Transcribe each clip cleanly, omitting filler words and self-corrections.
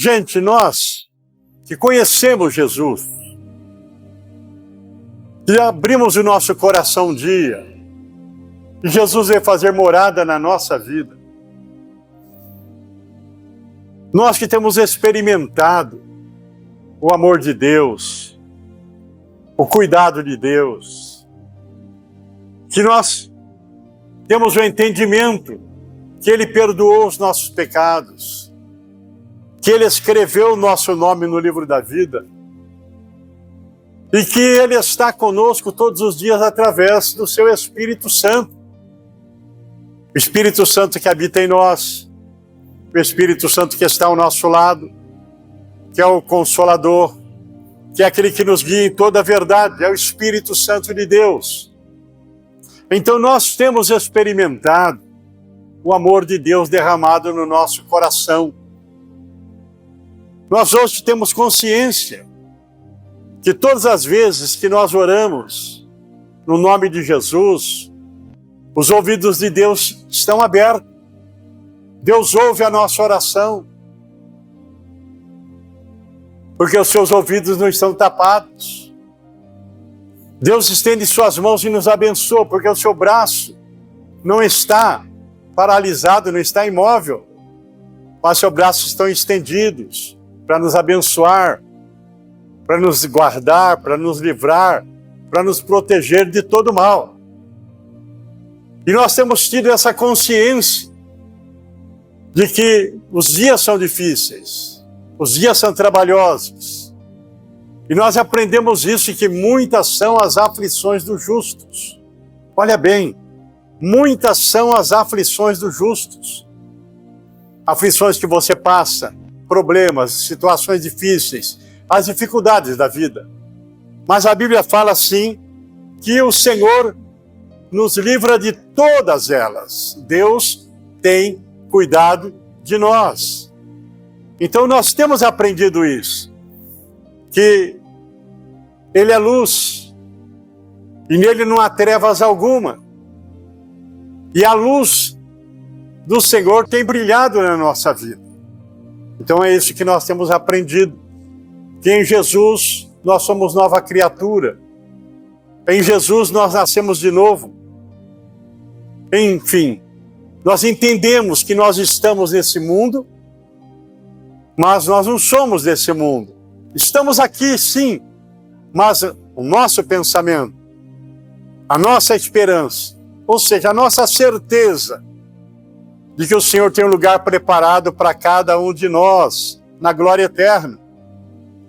Gente, nós que conhecemos Jesus, que abrimos o nosso coração um dia, e Jesus veio fazer morada na nossa vida, nós que temos experimentado o amor de Deus, o cuidado de Deus, que nós temos o entendimento que Ele perdoou os nossos pecados, que Ele escreveu o nosso nome no livro da vida e que Ele está conosco todos os dias através do Seu Espírito Santo. O Espírito Santo que habita em nós, o Espírito Santo que está ao nosso lado, que é o Consolador, que é aquele que nos guia em toda a verdade, é o Espírito Santo de Deus. Então nós temos experimentado o amor de Deus derramado no nosso coração. Nós hoje temos consciência que todas as vezes que nós oramos no nome de Jesus, os ouvidos de Deus estão abertos. Deus ouve a nossa oração, porque os seus ouvidos não estão tapados. Deus estende suas mãos e nos abençoa, porque o seu braço não está paralisado, não está imóvel, mas seus braços estão estendidos para nos abençoar, para nos guardar, para nos livrar, para nos proteger de todo mal. E nós temos tido essa consciência de que os dias são difíceis, os dias são trabalhosos. E nós aprendemos isso, e que muitas são as aflições dos justos. Olha bem, muitas são as aflições dos justos. Aflições que você passa, problemas, situações difíceis, as dificuldades da vida. Mas a Bíblia fala assim, que o Senhor nos livra de todas elas. Deus tem cuidado de nós. Então nós temos aprendido isso, que Ele é luz, e nele não há trevas alguma. E a luz do Senhor tem brilhado na nossa vida. Então é isso que nós temos aprendido, que em Jesus nós somos nova criatura. Em Jesus nós nascemos de novo. Enfim, nós entendemos que nós estamos nesse mundo, mas nós não somos desse mundo. Estamos aqui, sim, mas o nosso pensamento, a nossa esperança, ou seja, a nossa certeza de que o Senhor tem um lugar preparado para cada um de nós, na glória eterna.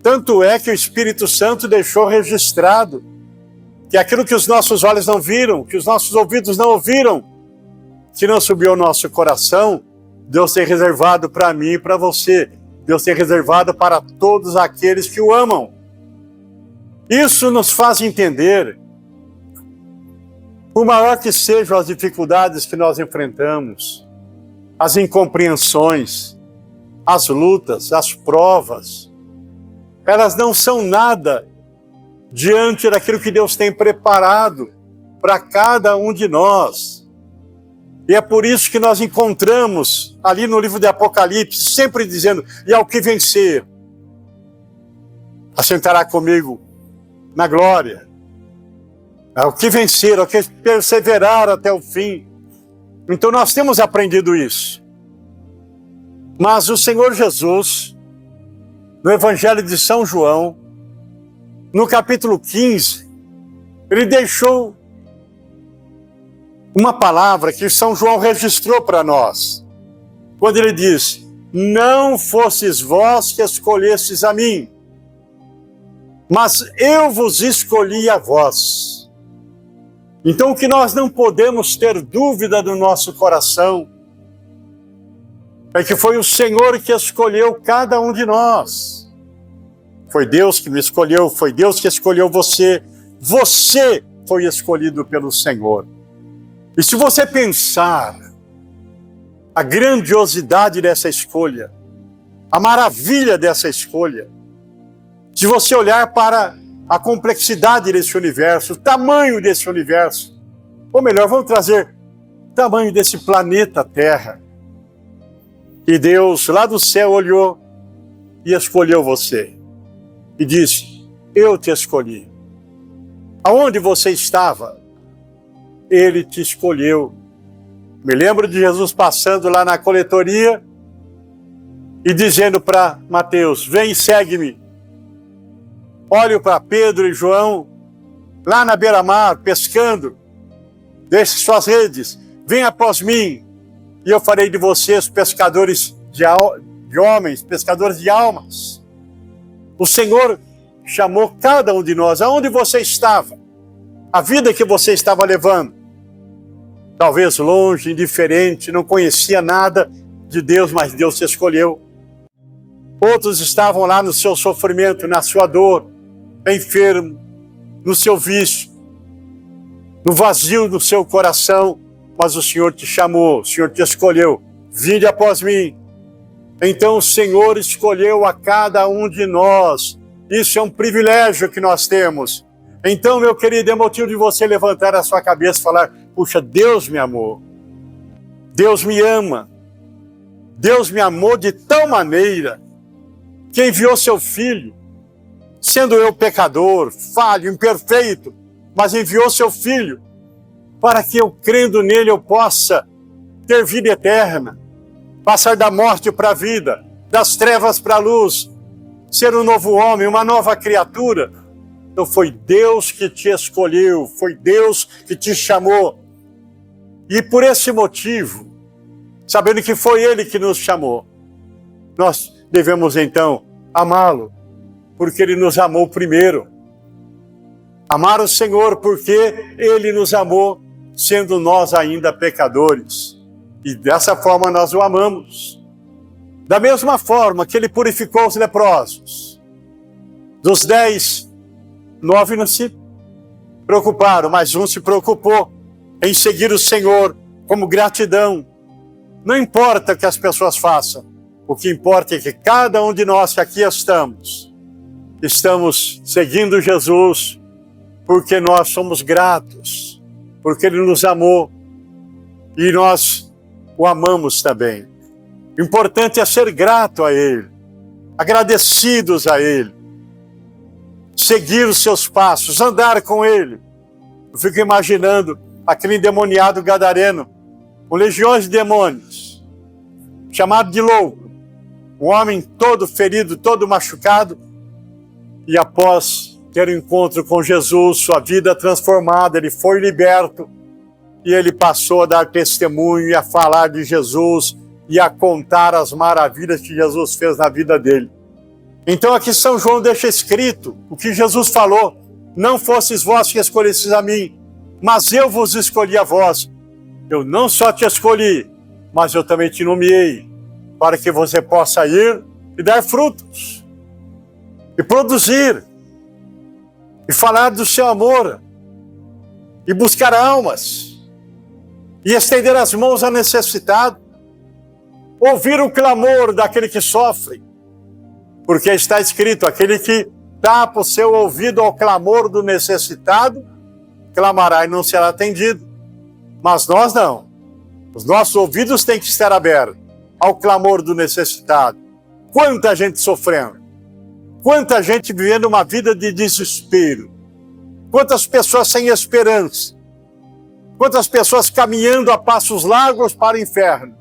Tanto é que o Espírito Santo deixou registrado que aquilo que os nossos olhos não viram, que os nossos ouvidos não ouviram, que não subiu ao nosso coração, Deus tem reservado para mim e para você. Deus tem reservado para todos aqueles que o amam. Isso nos faz entender, por maior que sejam as dificuldades que nós enfrentamos, as incompreensões, as lutas, as provas, elas não são nada diante daquilo que Deus tem preparado para cada um de nós. E é por isso que nós encontramos ali no livro de Apocalipse, sempre dizendo, e ao que vencer, assentará comigo na glória. Ao que vencer, ao que perseverar até o fim. Então nós temos aprendido isso. Mas o Senhor Jesus, no Evangelho de São João, no capítulo 15, ele deixou uma palavra que São João registrou para nós, quando ele diz, não fostes vós que escolhestes a mim, mas eu vos escolhi a vós. Então o que nós não podemos ter dúvida no nosso coração, é que foi o Senhor que escolheu cada um de nós. Foi Deus que me escolheu, foi Deus que escolheu você. Você foi escolhido pelo Senhor. E se você pensar a grandiosidade dessa escolha, a maravilha dessa escolha, se você olhar para a complexidade desse universo, o tamanho desse universo, ou melhor, vamos trazer o tamanho desse planeta Terra, e Deus lá do céu olhou e escolheu você. E disse, eu te escolhi. Aonde você estava, Ele te escolheu. Me lembro de Jesus passando lá na coletoria e dizendo para Mateus, vem e segue-me. Olho para Pedro e João, lá na beira-mar, pescando. Deixe suas redes, venha após mim, e eu farei de vocês pescadores de homens, pescadores de almas. O Senhor chamou cada um de nós, aonde você estava, a vida que você estava levando. Talvez longe, indiferente, não conhecia nada de Deus, mas Deus te escolheu. Outros estavam lá no seu sofrimento, na sua dor, enfermo, no seu vício, no vazio do seu coração, mas o Senhor te chamou, o Senhor te escolheu. Vinde após mim. Então o Senhor escolheu a cada um de nós. Isso é um privilégio que nós temos. Então, meu querido, é motivo de você levantar a sua cabeça e falar, puxa, Deus me amou. Deus me ama. Deus me amou de tal maneira que enviou seu Filho, sendo eu pecador, falho, imperfeito, mas enviou seu Filho para que eu, crendo nele, eu possa ter vida eterna, passar da morte para a vida, das trevas para a luz, ser um novo homem, uma nova criatura. Então foi Deus que te escolheu, foi Deus que te chamou. E por esse motivo, sabendo que foi Ele que nos chamou, nós devemos então amá-lo, porque Ele nos amou primeiro. Amar o Senhor porque Ele nos amou, sendo nós ainda pecadores. E dessa forma nós o amamos. Da mesma forma que Ele purificou os leprosos. Dos 10, 9 não se preocuparam, mas um se preocupou em seguir o Senhor como gratidão. Não importa o que as pessoas façam, o que importa é que cada um de nós que aqui estamos seguindo Jesus, porque nós somos gratos, porque Ele nos amou e nós o amamos também. O importante é ser grato a Ele, agradecidos a Ele, seguir os seus passos, andar com Ele. Eu fico imaginando aquele endemoniado gadareno, com legiões de demônios, chamado de louco, um homem todo ferido, todo machucado, e após ter um encontro com Jesus, sua vida transformada, ele foi liberto, e ele passou a dar testemunho e a falar de Jesus, e a contar as maravilhas que Jesus fez na vida dele. Então aqui São João deixa escrito o que Jesus falou, não fostes vós que escolhestes a mim, mas eu vos escolhi a vós. Eu não só te escolhi, mas eu também te nomeei, para que você possa ir e dar frutos, e produzir, e falar do seu amor, e buscar almas, e estender as mãos ao necessitado, ouvir o clamor daquele que sofre, porque está escrito, aquele que tapa o seu ouvido ao clamor do necessitado, clamará e não será atendido. Mas nós não. Os nossos ouvidos têm que estar abertos ao clamor do necessitado. Quanta gente sofrendo. Quanta gente vivendo uma vida de desespero. Quantas pessoas sem esperança. Quantas pessoas caminhando a passos largos para o inferno.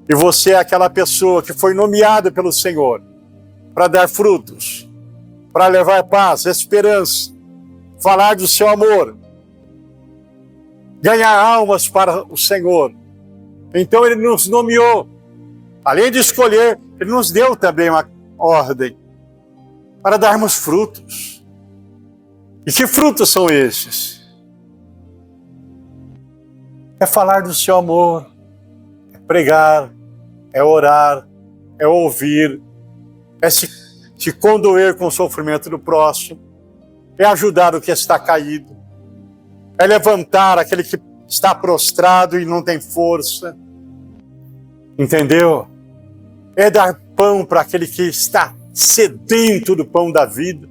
E você é aquela pessoa que foi nomeada pelo Senhor para dar frutos, para levar paz, esperança, falar do seu amor, ganhar almas para o Senhor. Então Ele nos nomeou, além de escolher, Ele nos deu também uma ordem para darmos frutos. E que frutos são esses? É falar do seu amor, é pregar, é orar, é ouvir, é se condoer com o sofrimento do próximo, é ajudar o que está caído, é levantar aquele que está prostrado e não tem força, entendeu? É dar pão para aquele que está sedento do pão da vida,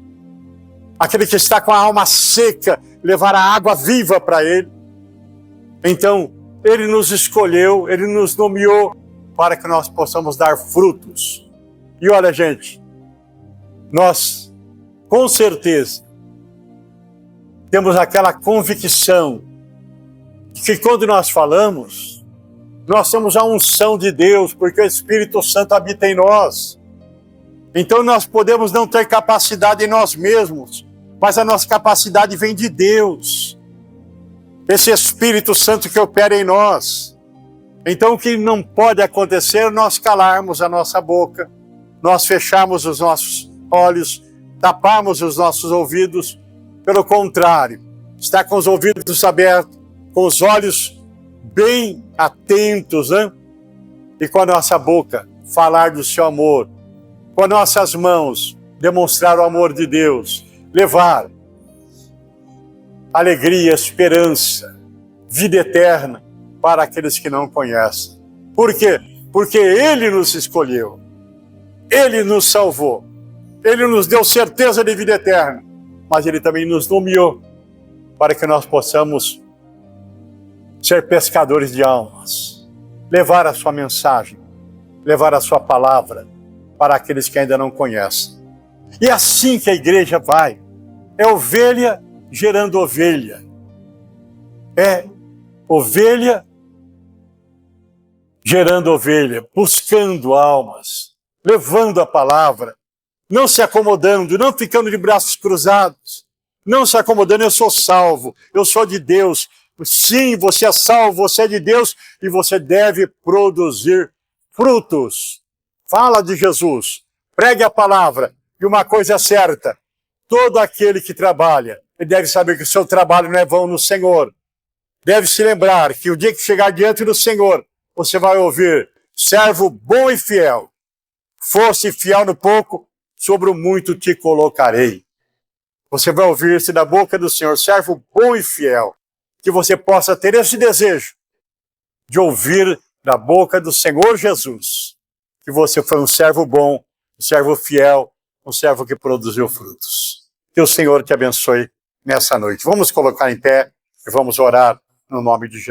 aquele que está com a alma seca, levar a água viva para ele. Então, Ele nos escolheu, Ele nos nomeou para que nós possamos dar frutos. E olha, gente, nós, com certeza, temos aquela convicção de que quando nós falamos, nós temos a unção de Deus, porque o Espírito Santo habita em nós. Então nós podemos não ter capacidade em nós mesmos, mas a nossa capacidade vem de Deus. Esse Espírito Santo que opera em nós. Então o que não pode acontecer é nós calarmos a nossa boca, nós fecharmos os nossos olhos, taparmos os nossos ouvidos. Pelo contrário, estar com os ouvidos abertos, com os olhos bem atentos, né? E com a nossa boca falar do seu amor, com as nossas mãos demonstrar o amor de Deus, levar alegria, esperança, vida eterna para aqueles que não conhecem. Por quê? Porque Ele nos escolheu, Ele nos salvou, Ele nos deu certeza de vida eterna, mas Ele também nos nomeou para que nós possamos ser pescadores de almas, levar a sua mensagem, levar a sua palavra para aqueles que ainda não conhecem. E é assim que a igreja vai. É ovelha gerando ovelha. É ovelha gerando ovelha, buscando almas, levando a palavra, não se acomodando, não ficando de braços cruzados, não se acomodando. Eu sou salvo, eu sou de Deus. Sim, você é salvo, você é de Deus e você deve produzir frutos. Fala de Jesus, pregue a palavra. E uma coisa é certa, todo aquele que trabalha, ele deve saber que o seu trabalho não é vão no Senhor. Deve se lembrar que o dia que chegar diante do Senhor, você vai ouvir: servo bom e fiel, fosse fiel no pouco, sobre o muito te colocarei. Você vai ouvir-se da boca do Senhor: servo bom e fiel. Que você possa ter esse desejo de ouvir da boca do Senhor Jesus que você foi um servo bom, um servo fiel, um servo que produziu frutos. Que o Senhor te abençoe nessa noite. Vamos colocar em pé e vamos orar no nome de Jesus.